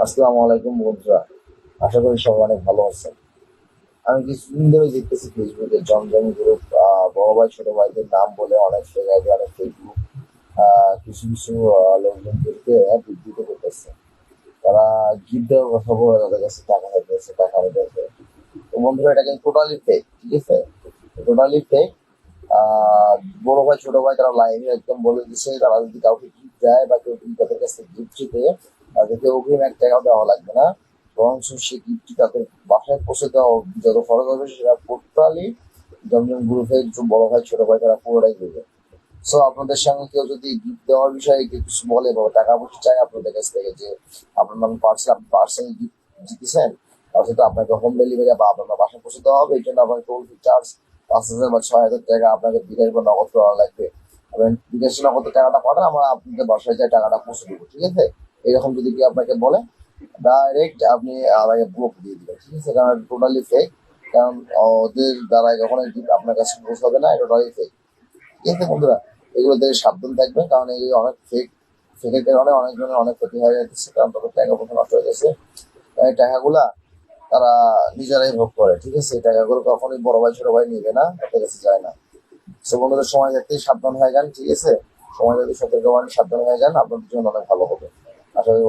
আসসালামু আলাইকুম বন্ধুরা, আশা করি সবাই অনেক ভালো আছেন। আমি কিছুদিন ধরে দেখতেছি ফেসবুকে জমজম গ্রুপ, বড় ভাই ছোট ভাইদের নাম বলে অনেক ফেক আইডি, অনেক ফেক গ্রুপ কিছু কিছু লোকজনদেরকে বিবৃত করতেছে। তারা গিফট দেওয়ার কথা বলে তাদের কাছে টাকা নিতেছে, টাকা নিতেছে। তো বন্ধুরা, এটা কিন্তু টোটালি ফেক, ঠিক আছে? Totally fake. আহ বড় ভাই ছোট ভাই তারা লাইভে একদম বলে দিচ্ছে, তারা যদি কাউকে গিফট দেয় বা কেউ যদি তাদের কাছে গিফট চেতে, তাদেরকে অগ্রিম 1 টাকাও দেওয়া লাগবে না, বরঞ্চ সে গিফটটি তাদের বাসায় পৌঁছে দেওয়া যত খরচ হবে সেটা টোটালি জমজম গ্রুপের বড় ভাই ছোট ভাই তারা পুরোটাই দেবে। সো আপনাদের সঙ্গে কেউ যদি গিফট দেওয়ার বিষয়ে কেউ কিছু বলে বা টাকা পয়সা চায় আপনাদের কাছ থেকে, যে আপনার নাম পার্সেল, আপনি পার্সেল গিফট জিতেছেন, তাহলে তো আপনাকে হোম ডেলিভারি বা আপনার বাসায় পৌঁছে দেওয়া হবে। এই জন্য আপনার টোল ফি চার্জ 5,000 বা 6,000 টাকা আপনাকে বিকাশ বা নগদ করা লাগবে। এবং বিকাশ নগদ টাকাটা পাঠান, আমরা আপনাদের বাসায় যায় টাকাটা পৌঁছে দেবো, ঠিক আছে? এরকম যদি কেউ আপনাকে বলে, ডাইরেক্ট আপনি আমাকে ব্লক দিয়ে দিবেন, ঠিক আছে? কারণ টোটালি ফেক। কারণ ওদের দ্বারা কখনো গিফট আপনার কাছে পৌঁছাবে না, এটা টোটালি ফেক, ঠিক আছে বন্ধুরা? এগুলো থেকে সাবধান থাকবেন, কারণ এগুলো অনেক ফেক। ফেকের কারণে অনেকজনের অনেক ক্ষতি হয়ে যাচ্ছে, কারণ তাদের টাকা পয়সা নষ্ট হয়ে গেছে। এই টাকাগুলা তারা নিজেরাই ভোগ করে, ঠিক আছে? এই টাকাগুলো কখনোই বড় ভাই ছোট ভাই নিবে না, তাদের কাছে যায় না। সো বন্ধুদের, সময় থাকতেই সাবধান হয়ে যান, ঠিক আছে? সময় থাকতে সতর্ক হন, সাবধান হয়ে যান, আপনাদের জন্য অনেক ভালো হবে, আশা করি।